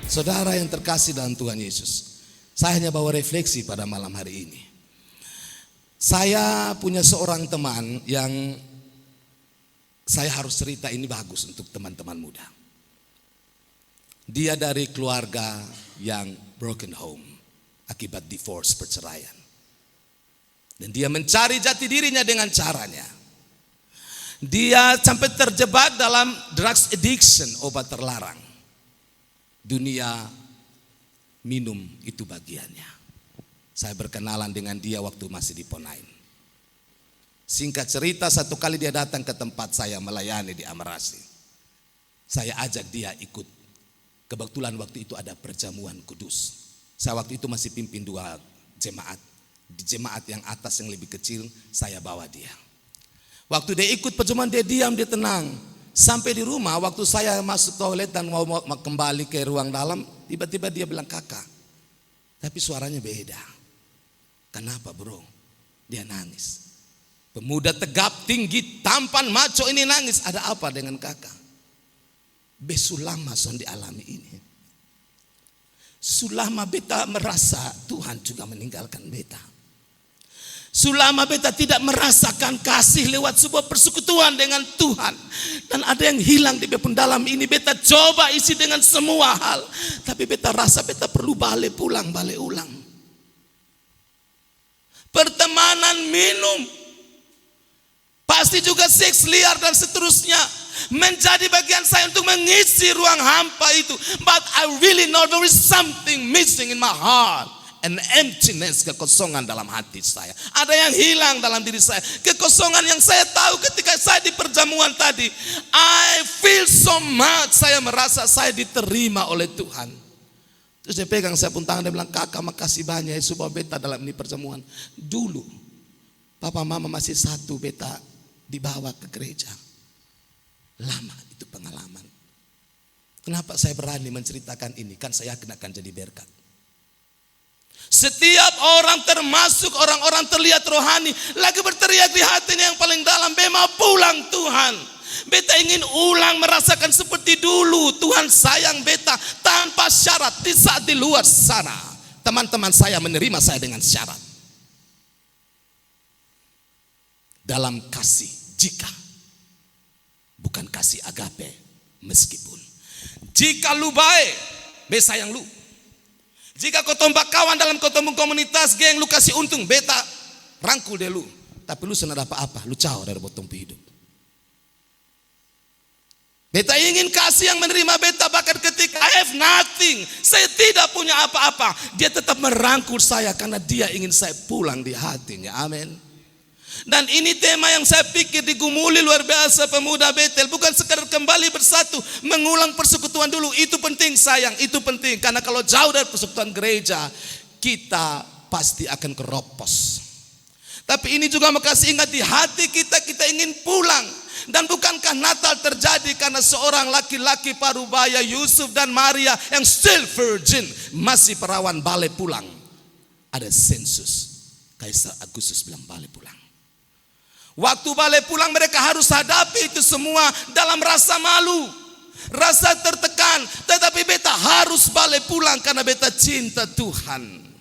Saudara yang terkasih dalam Tuhan Yesus, saya hanya bawa refleksi pada malam hari ini. Saya punya seorang teman yang saya harus cerita, ini bagus untuk teman-teman muda. Dia dari keluarga yang broken home akibat divorce, perceraian. Dan dia mencari jati dirinya dengan caranya. Dia sampai terjebak dalam drugs addiction, obat terlarang. Dunia minum itu bagiannya. Saya berkenalan dengan dia waktu masih di Ponain. Singkat cerita, satu kali dia datang ke tempat saya melayani di Amarasi. Saya ajak dia ikut. Kebetulan waktu itu ada perjamuan kudus. Saya waktu itu masih pimpin 2 jemaat. Di jemaat yang atas yang lebih kecil, saya bawa dia. Waktu dia ikut perjamuan, dia diam, dia tenang. Sampai di rumah, waktu saya masuk toilet dan mau kembali ke ruang dalam, tiba-tiba dia bilang, "Kakak, tapi suaranya beda." "Kenapa bro?" Dia nangis. Pemuda tegap, tinggi, tampan, maco ini nangis. "Ada apa dengan kakak?" "Besulama son dialami ini. Sulama beta merasa Tuhan juga meninggalkan beta. Sulama beta tidak merasakan kasih lewat sebuah persekutuan dengan Tuhan. Dan ada yang hilang di beta dalam ini. Beta coba isi dengan semua hal. Tapi beta rasa beta perlu balik pulang, balik ulang. Pertemanan, minum, pasti juga seks liar dan seterusnya menjadi bagian saya untuk mengisi ruang hampa itu. But I really know there is something missing in my heart. An emptiness, kekosongan dalam hati saya. Ada yang hilang dalam diri saya. Kekosongan yang saya tahu ketika saya di perjamuan tadi. I feel so much. Saya merasa saya diterima oleh Tuhan. Terus dia pegang saya pun tangan, dia bilang, "Kakak makasih banyak ya supaya beta dalam ini perjamuan. Dulu papa mama masih satu, beta dibawa ke gereja. Lama itu pengalaman. Kenapa saya berani menceritakan ini? Kan saya akan jadi berkat. Setiap orang termasuk orang-orang terlihat rohani lagi berteriak di hatinya yang paling dalam, bema pulang Tuhan. Beta ingin ulang merasakan seperti dulu. Tuhan sayang beta tanpa syarat di saat di luar sana. Teman-teman saya menerima saya dengan syarat. Dalam kasih jika, bukan kasih agape meskipun. Jika lu baik, beta sayang lu. Jika kau tombak kawan dalam komunitas geng, lu kasih untung, beta rangkul deh lu. Tapi lu senada apa-apa, lu jauh dari botong hidup. Beta ingin kasih yang menerima beta bahkan ketika I have nothing, saya tidak punya apa-apa, dia tetap merangkul saya karena dia ingin saya pulang di hatinya. Amin. Dan ini tema yang saya pikir digumuli luar biasa pemuda Betel. Bukan sekadar kembali bersatu, mengulang persekutuan dulu. Itu penting sayang, itu penting. Karena kalau jauh dari persekutuan gereja, kita pasti akan keropos. Tapi ini juga makasih ingat di hati kita, kita ingin pulang. Dan bukankah Natal terjadi karena seorang laki-laki parubaya Yusuf dan Maria yang still virgin, masih perawan, balik pulang. Ada sensus. Kaisar Agustus bilang balik pulang. Waktu balik pulang mereka harus hadapi itu semua dalam rasa malu, rasa tertekan. Tetapi beta harus balik pulang karena beta cinta Tuhan.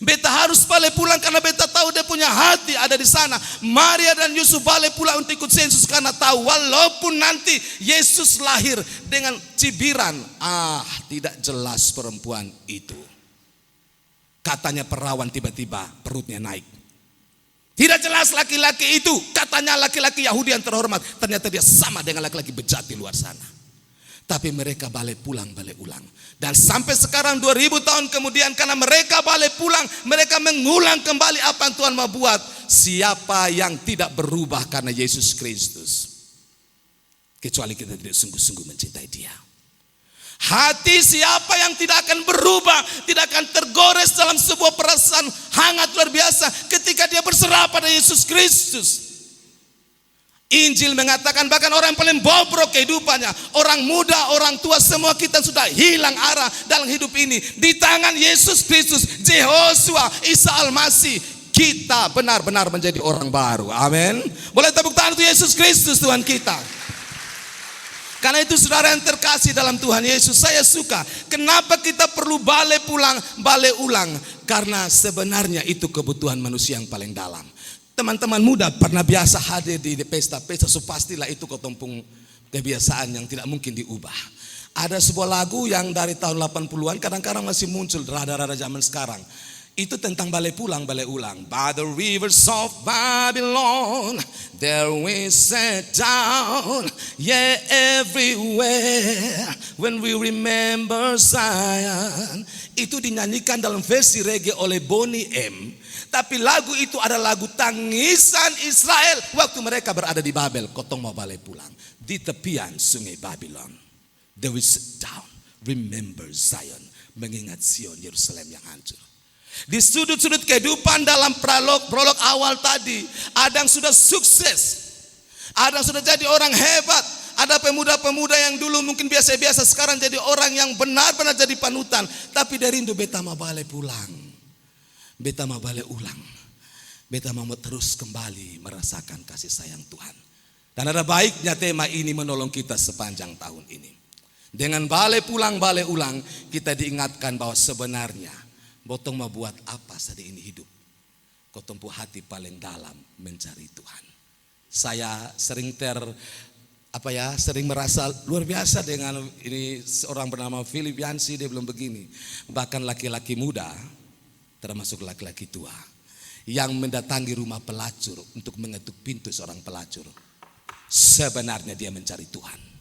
Beta harus balik pulang karena beta tahu dia punya hati ada di sana. Maria dan Yusuf balik pulang untuk ikut sensus karena tahu walaupun nanti Yesus lahir dengan cibiran, tidak jelas perempuan itu. Katanya perawan, tiba-tiba perutnya naik. Tidak jelas laki-laki itu, katanya laki-laki Yahudi yang terhormat, ternyata dia sama dengan laki-laki bejat di luar sana. Tapi mereka balik pulang, balik ulang. Dan sampai sekarang 2000 tahun kemudian, karena mereka balik pulang, mereka mengulang kembali apa yang Tuhan mau buat. Siapa yang tidak berubah karena Yesus Kristus, kecuali kita tidak sungguh-sungguh mencintai dia. Hati siapa yang tidak akan berubah, tidak akan tergores dalam sebuah perasaan hangat luar biasa ketika dia berserah pada Yesus Kristus. Injil mengatakan bahkan orang yang paling bobrok kehidupannya, orang muda, orang tua, semua kita sudah hilang arah dalam hidup ini. Di tangan Yesus Kristus, Yehosua, Isa Al-Masih, kita benar-benar menjadi orang baru. Amin. Boleh tepuk tangan untuk Yesus Kristus Tuhan kita. Karena itu saudara yang terkasih dalam Tuhan Yesus, saya suka. Kenapa kita perlu balik ulang? Karena sebenarnya itu kebutuhan manusia yang paling dalam. Teman-teman muda pernah biasa hadir di pesta-pesta, so pastilah itu ketumpung kebiasaan yang tidak mungkin diubah. Ada sebuah lagu yang dari tahun 80-an, kadang-kadang masih muncul rada-rada zaman sekarang. Itu tentang balik ulang. By the rivers of Babylon, there we sat down, yeah, everywhere, when we remember Zion. Itu dinyanyikan dalam versi reggae oleh Bonnie M. Tapi lagu itu adalah lagu tangisan Israel waktu mereka berada di Babel. Kotong mau balik pulang di tepian sungai Babylon. There we sit down, remember Zion, mengingat Sion, Yerusalem yang hancur. Di sudut-sudut kehidupan dalam prolog awal tadi, ada yang sudah sukses, ada yang sudah jadi orang hebat, ada pemuda-pemuda yang dulu mungkin biasa-biasa sekarang jadi orang yang benar-benar jadi panutan. Tapi dari Indo beta mau balik pulang, beta mau balik ulang, beta mau terus kembali merasakan kasih sayang Tuhan. Dan ada baiknya tema ini menolong kita sepanjang tahun ini. Dengan balik ulang, kita diingatkan bahwa sebenarnya botong mau buat apa saat ini hidup. Kotompu hati paling dalam mencari Tuhan. Saya sering sering merasa luar biasa dengan ini seorang bernama Philip Yancey, dia belum begini. Bahkan laki-laki muda, termasuk laki-laki tua, yang mendatangi rumah pelacur untuk mengetuk pintu seorang pelacur. Sebenarnya dia mencari Tuhan.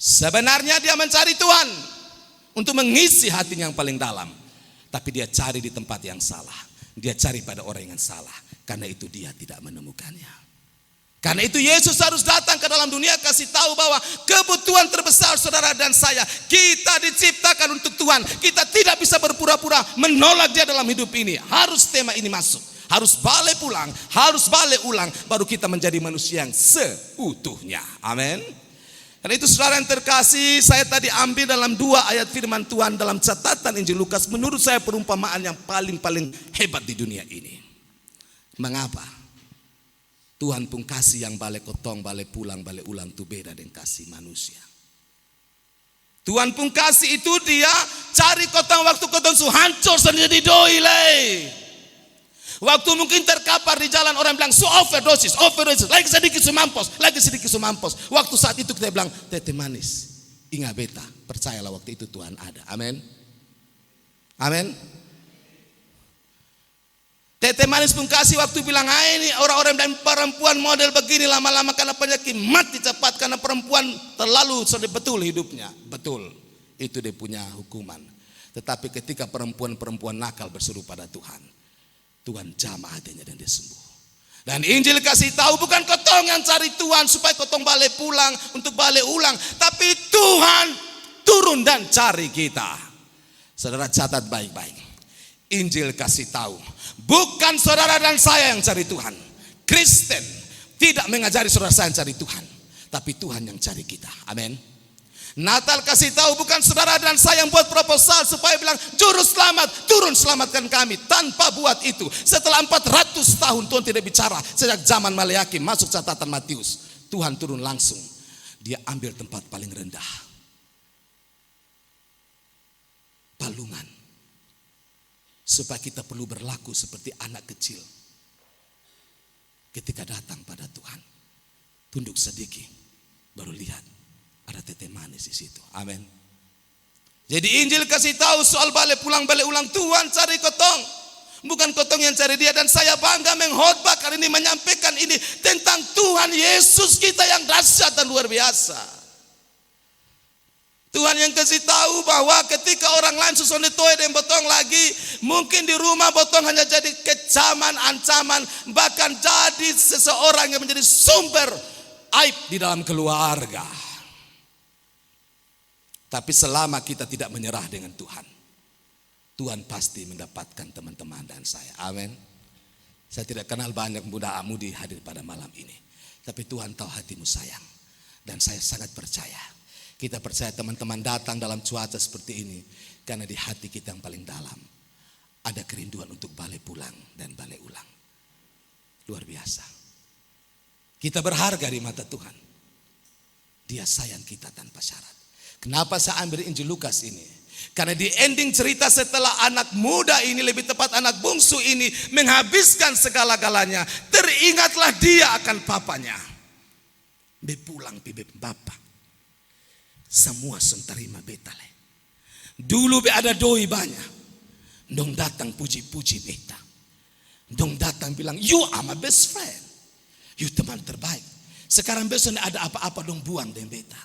Sebenarnya dia mencari Tuhan untuk mengisi hatinya yang paling dalam. Tapi dia cari di tempat yang salah. Dia cari pada orang yang salah. Karena itu dia tidak menemukannya. Karena itu Yesus harus datang ke dalam dunia, kasih tahu bahwa kebutuhan terbesar saudara dan saya, kita diciptakan untuk Tuhan. Kita tidak bisa berpura-pura menolak dia dalam hidup ini. Harus tema ini masuk. Harus balik ulang, baru kita menjadi manusia yang seutuhnya. Amin. Karena itu saudara yang terkasih, saya tadi ambil dalam 2 ayat firman Tuhan dalam catatan Injil Lukas. Menurut saya perumpamaan yang paling hebat di dunia ini. Mengapa? Tuhan pun kasih yang balik ulang itu beda dengan kasih manusia. Tuhan pun kasih itu dia cari kotong waktu kotong su hancur sendiri doi leh. Waktu mungkin terkapar di jalan, orang bilang su overdosis, lagi sedikit su mampus. Waktu saat itu kita bilang tete manis, ingat beta, percayalah waktu itu Tuhan ada. Amin. Tete manis pun kasih waktu bilang, ini orang-orang dan perempuan model begini lama-lama karena penyakit mati cepat karena perempuan terlalu sudah betul hidupnya. Betul, itu dia punya hukuman. Tetapi ketika perempuan-perempuan nakal berseru pada Tuhan, Tuhan jamah hatinya dan dia sembuh. Dan Injil kasih tahu bukan kotong yang cari Tuhan supaya kotong balik ulang, tapi Tuhan turun dan cari kita. Saudara catat baik-baik. Injil kasih tahu, bukan saudara dan saya yang cari Tuhan. Kristen tidak mengajari saudara saya yang cari Tuhan, tapi Tuhan yang cari kita. Amin. Natal kasih tahu bukan saudara dan saya yang buat proposal supaya bilang juru selamat turun selamatkan kami. Tanpa buat itu, setelah 400 tahun Tuhan tidak bicara. Sejak zaman Maleaki masuk catatan Matius, Tuhan turun langsung. Dia ambil tempat paling rendah, palungan, supaya kita perlu berlaku seperti anak kecil ketika datang pada Tuhan. Tunduk sedikit, baru lihat ada tete manis di situ. Amin. Jadi Injil kasih tahu soal balik ulang. Tuhan cari kotong, bukan kotong yang cari dia. Dan saya bangga mengkhotbah kali ini menyampaikan ini tentang Tuhan Yesus kita yang dahsyat dan luar biasa. Tuhan yang kasih tahu bahwa ketika orang lain susun ditoe dan botong lagi, mungkin di rumah botong hanya jadi kecaman, ancaman, bahkan jadi seseorang yang menjadi sumber aib di dalam keluarga. Tapi selama kita tidak menyerah dengan Tuhan, Tuhan pasti mendapatkan teman-teman dan saya. Amin. Saya tidak kenal banyak muda-mudi hadir pada malam ini, tapi Tuhan tahu hatimu sayang. Dan saya sangat percaya, kita percaya teman-teman datang dalam cuaca seperti ini karena di hati kita yang paling dalam ada kerinduan untuk balik pulang dan balik ulang. Luar biasa. Kita berharga di mata Tuhan. Dia sayang kita tanpa syarat. Kenapa saya ambil Injil Lukas ini? Karena di ending cerita setelah anak muda ini, lebih tepat anak bungsu ini menghabiskan segala-galanya, teringatlah dia akan papanya. Be pulang pibe bapa. Semua sun terima betale. Dulu be ada doi banyak. Dong datang puji-puji beta. Dong datang bilang, you are my best friend. You teman terbaik. Sekarang besok ada apa-apa dong buang dengan beta.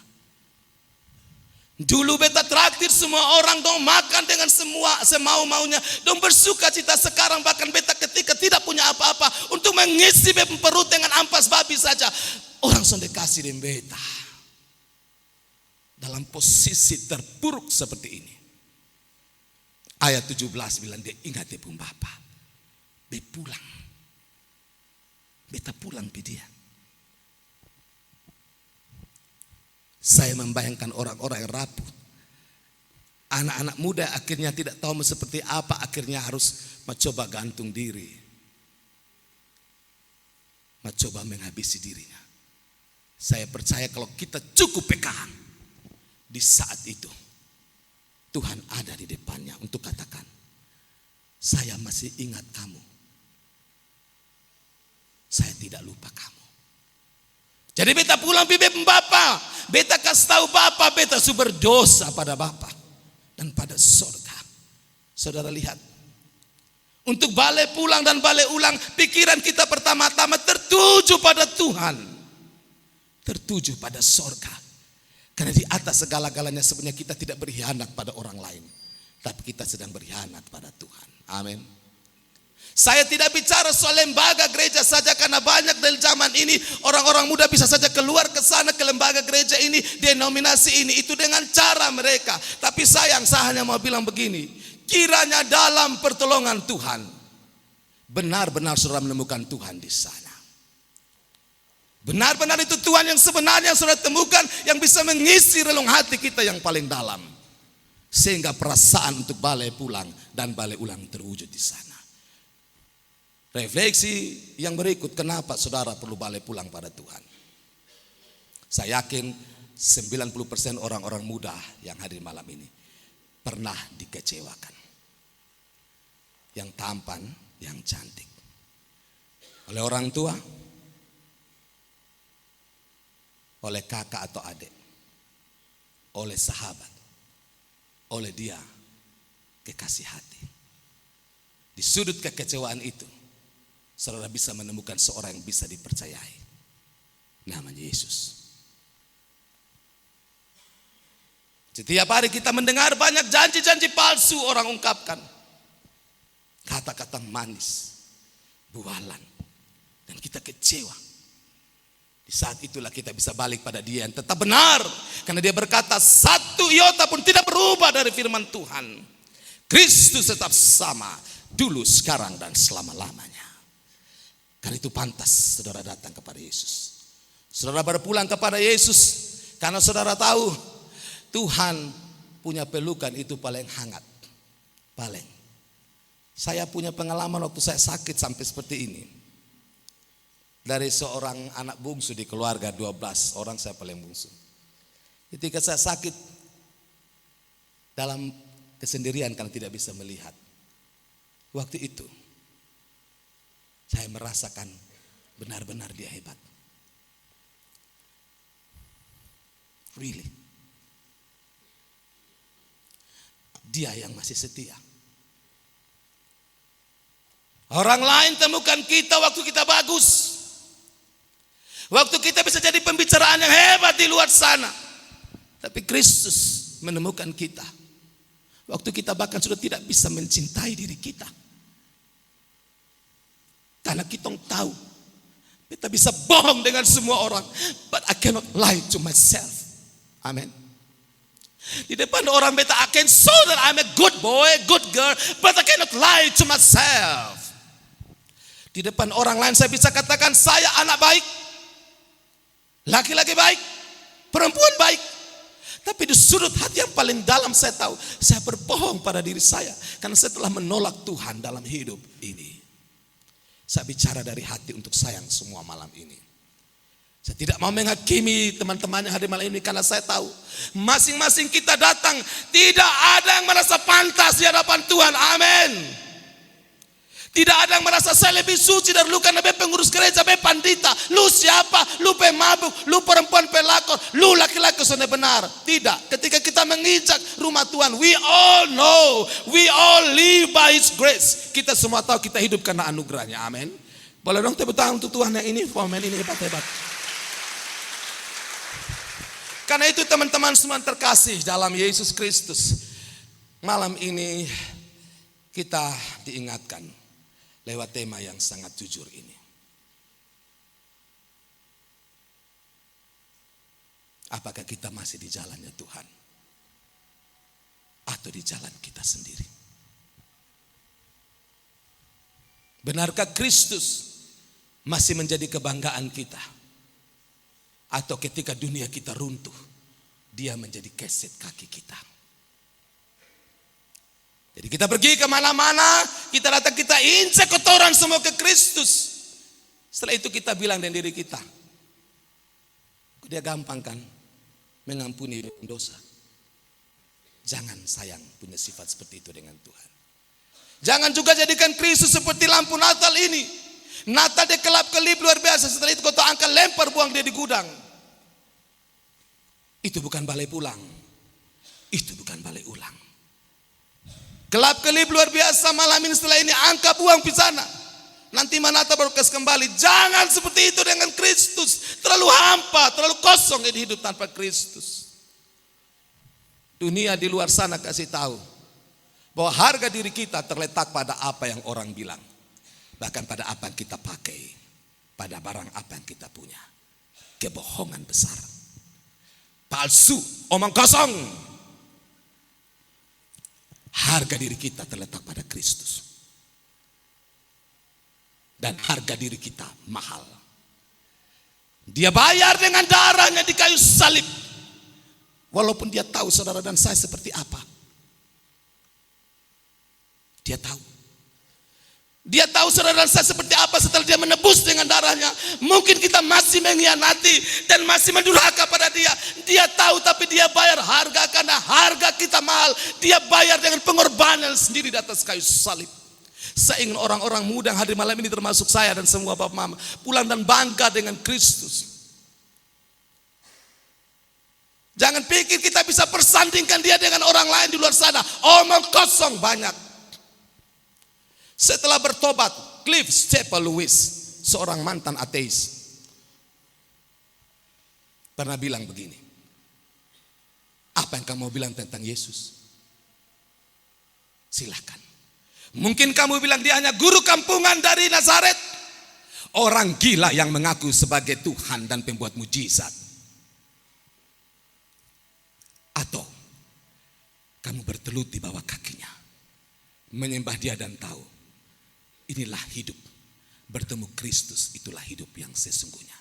Dulu beta traktir semua orang dong makan dengan semua semau-maunya. Dong bersuka cita. Sekarang bahkan beta ketika tidak punya apa-apa untuk mengisi perut dengan ampas babi saja. Orang sudah kasih dengan beta. Dalam posisi terpuruk seperti ini. Ayat 17 bilang dia ingat dia pun bapa. Be pulang. Beta pulang pi dia. Saya membayangkan orang-orang yang rapuh. Anak-anak muda akhirnya tidak tahu seperti apa. Akhirnya harus mencoba gantung diri. Mencoba menghabisi dirinya. Saya percaya kalau kita cukup peka di saat itu. Tuhan ada di depannya untuk katakan, saya masih ingat kamu. Saya tidak lupa kamu. Jadi beta pulang pibe bapa. Beta kasih tahu bapa, beta su berdosa pada bapa dan pada surga. Saudara lihat. Untuk balik pulang dan balik ulang, pikiran kita pertama-tama tertuju pada Tuhan. Tertuju pada surga. Karena di atas segala-galanya sebenarnya kita tidak berkhianat pada orang lain. Tapi kita sedang berkhianat pada Tuhan. Amin. Saya tidak bicara soal lembaga gereja saja. Karena banyak dari zaman ini orang-orang muda bisa saja keluar ke sana ke lembaga gereja ini. Denominasi ini. Itu dengan cara mereka. Tapi saya hanya mau bilang begini. Kiranya dalam pertolongan Tuhan. Benar-benar saudara menemukan Tuhan di sana. Benar-benar itu Tuhan yang sebenarnya yang saudara temukan, yang bisa mengisi relung hati kita yang paling dalam. Sehingga perasaan untuk balik pulang dan balik ulang terwujud di sana. Refleksi yang berikut, kenapa saudara perlu balik pulang pada Tuhan? Saya yakin 90% orang-orang muda yang hadir malam ini pernah dikecewakan. Yang tampan, yang cantik. Oleh orang tua, oleh kakak atau adik, oleh sahabat, oleh dia kekasih hati. Di sudut kekecewaan itu, saudara bisa menemukan seorang yang bisa dipercayai. Namanya Yesus. Setiap hari kita mendengar banyak janji-janji palsu orang ungkapkan. Kata-kata manis, bualan, dan kita kecewa. Di saat itulah kita bisa balik pada dia yang tetap benar. Karena dia berkata satu iota pun tidak berubah dari firman Tuhan. Kristus tetap sama dulu, sekarang, dan selama-lamanya. Karena itu pantas saudara datang kepada Yesus. Saudara berpulang kepada Yesus. Karena saudara tahu Tuhan punya pelukan itu paling hangat. Paling. Saya punya pengalaman waktu saya sakit sampai seperti ini. Dari seorang anak bungsu di keluarga 12 orang, saya paling bungsu. Ketika saya sakit dalam kesendirian karena tidak bisa melihat. Waktu itu saya merasakan benar-benar dia hebat. Really. Dia yang masih setia. Orang lain temukan kita waktu kita bagus. Waktu kita bisa jadi pembicaraan yang hebat di luar sana. Tapi Kristus menemukan kita. Waktu kita bahkan sudah tidak bisa mencintai diri kita. Karena kita tahu. Kita bisa bohong dengan semua orang. But I cannot lie to myself. Amen. Di depan orang beta, I can show that I'm a good boy, good girl. But I cannot lie to myself. Di depan orang lain saya bisa katakan saya anak baik. Laki-laki baik, perempuan baik. Tapi di sudut hati yang paling dalam saya tahu, saya berbohong pada diri saya. Karena saya telah menolak Tuhan dalam hidup ini. Saya bicara dari hati untuk sayang semua malam ini. Saya tidak mau menghakimi teman-teman yang hadir malam ini, karena saya tahu masing-masing kita datang tidak ada yang merasa pantas di hadapan Tuhan. Amin. Tidak ada yang merasa saya lebih suci dari lu karena pengurus gereja, pandita. Lu siapa? Lu pemabuk, lu perempuan pelakor, lu laki-laki sudah benar. Tidak. Ketika kita menginjak rumah Tuhan, we all know, we all live by His grace. Kita semua tahu kita hidup karena anugerahnya. Amin. Boleh dong tepuk tangan untuk Tuhan yang ini, momen ini hebat-hebat. Karena itu teman-teman semua terkasih dalam Yesus Kristus, malam ini kita diingatkan lewat tema yang sangat jujur ini. Apakah kita masih di jalannya Tuhan atau di jalan kita sendiri? Benarkah Kristus masih menjadi kebanggaan kita? Atau ketika dunia kita runtuh, Dia menjadi keset kaki kita? Jadi kita pergi kemana-mana, kita datang, kita injak kotoran semua ke Kristus. Setelah itu kita bilang dengan diri kita, Dia gampang kan mengampuni dosa. Jangan sayang punya sifat seperti itu dengan Tuhan. Jangan juga jadikan Kristus seperti lampu Natal ini. Natal dia kelap-kelip luar biasa. Setelah itu kau angkat, lempar, buang dia di gudang. Itu bukan balai pulang. Itu bukan balai ulang. Kelap-kelip luar biasa malam ini, setelah ini angkat, buang di sana. Nanti Natal baru kasih kembali. Jangan seperti itu dengan Kristus. Terlalu hampa, terlalu kosong ini hidup tanpa Kristus. Dunia di luar sana kasih tahu bahwa harga diri kita terletak pada apa yang orang bilang. Bahkan pada apa yang kita pakai, pada barang apa yang kita punya. Kebohongan besar, palsu, omong kosong. Harga diri kita terletak pada Kristus. Dan harga diri kita mahal. Dia bayar dengan darahnya di kayu salib. Walaupun dia tahu saudara dan saya seperti apa. Dia tahu. Dia tahu saudara dan saya seperti apa setelah dia menebus dengan darahnya. Mungkin kita masih mengkhianati dan masih mendurhaka pada dia. Dia tahu tapi dia bayar harga karena harga kita mahal. Dia bayar dengan pengorbanan sendiri di atas kayu salib. Saya ingin orang-orang muda yang hadir malam ini termasuk saya dan semua bapak mama pulang dan bangga dengan Kristus. Jangan pikir kita bisa persandingkan dia dengan orang lain di luar sana. Omong kosong banyak. Setelah bertobat, Cliff Staples Lewis, seorang mantan ateis, pernah bilang begini. Apa yang kamu bilang tentang Yesus? Silakan. Mungkin kamu bilang dia hanya guru kampungan dari Nazaret, orang gila yang mengaku sebagai Tuhan dan pembuat mujizat. Atau kamu bertelut di bawah kakinya, menyembah dia dan tahu inilah hidup. Bertemu Kristus itulah hidup yang sesungguhnya.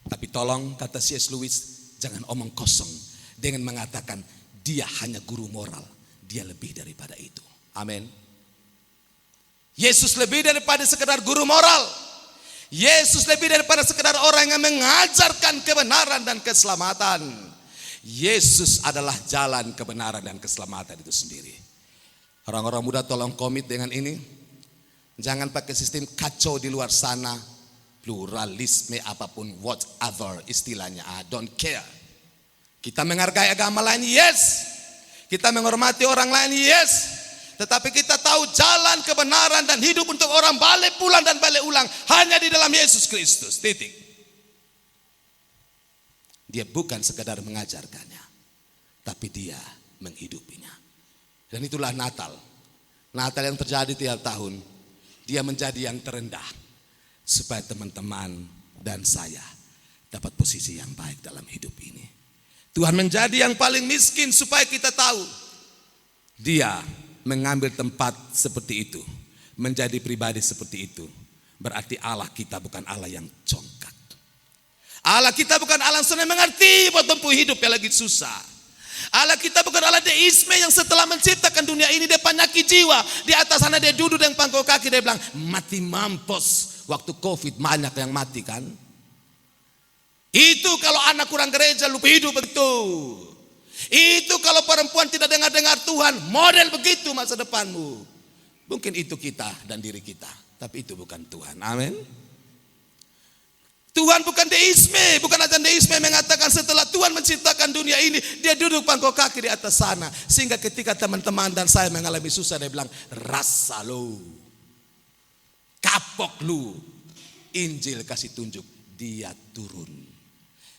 Tapi tolong, kata C.S. Lewis, jangan omong kosong dengan mengatakan dia hanya guru moral. Dia lebih daripada itu. Amin. Yesus lebih daripada sekedar guru moral. Yesus lebih daripada sekedar orang yang mengajarkan kebenaran dan keselamatan. Yesus adalah jalan kebenaran dan keselamatan itu sendiri. Orang-orang muda tolong komit dengan ini. Jangan pakai sistem kacau di luar sana, pluralisme apapun, whatever istilahnya, I don't care. Kita menghargai agama lain, yes. Kita menghormati orang lain, yes. Tetapi kita tahu jalan kebenaran dan hidup untuk orang balik pulang dan balik ulang hanya di dalam Yesus Kristus, titik. Dia bukan sekadar mengajarkannya, tapi dia menghidupinya. Dan itulah Natal. Natal yang terjadi tiap tahun. Dia menjadi yang terendah supaya teman-teman dan saya dapat posisi yang baik dalam hidup ini. Tuhan menjadi yang paling miskin supaya kita tahu dia mengambil tempat seperti itu, menjadi pribadi seperti itu. Berarti Allah kita bukan Allah yang congkak. Allah kita bukan Allah yang senang mengerti buat tempuh hidup yang lagi susah. Allah kita bukan Allah deisme yang setelah menciptakan dunia ini dia penyakit jiwa. Di atas sana dia duduk dengan pangkal kaki, dia bilang, mati mampus. Waktu COVID banyak yang mati kan. Itu kalau anak kurang gereja lupa hidup begitu. Itu kalau perempuan tidak dengar-dengar Tuhan, model begitu masa depanmu. Mungkin itu kita dan diri kita, tapi itu bukan Tuhan. Amin. Tuhan bukan deisme, bukan ajaran deisme mengatakan setelah Tuhan menciptakan dunia ini, dia duduk pangkal kaki di atas sana. Sehingga ketika teman-teman dan saya mengalami susah, dia bilang, rasa lo, kapok lu. Injil kasih tunjuk, dia turun.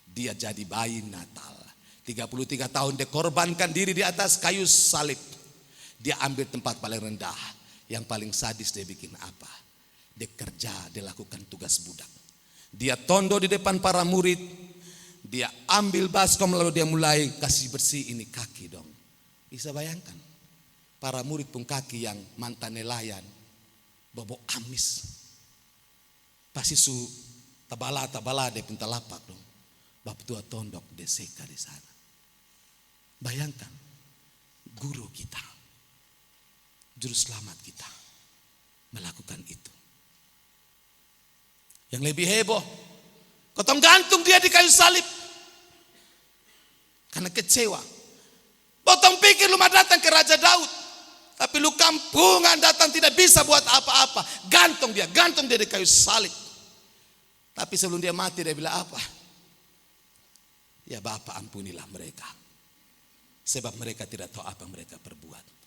Dia jadi bayi Natal. 33 tahun dia korbankan diri di atas kayu salib. Dia ambil tempat paling rendah. Yang paling sadis dia bikin apa? Dia kerja, dia lakukan tugas budak. Dia tondo di depan para murid. Dia ambil baskom lalu dia mulai kasih bersih ini kaki dong. Bisa bayangkan. Para murid pun kaki yang mantan nelayan. Bobo amis. Pasti su tabala dia pun talapak dong. Bab tua tondok dia seka di sana. Bayangkan. Guru kita. Juru selamat kita. Melakukan itu. Yang lebih heboh, potong gantung dia di kayu salib. Karena kecewa. Potong pikir lu mau datang ke Raja Daud. Tapi lu kampungan datang tidak bisa buat apa-apa. Gantung dia di kayu salib. Tapi sebelum dia mati dia bilang apa? Ya Bapa ampunilah mereka. Sebab mereka tidak tahu apa yang mereka perbuat.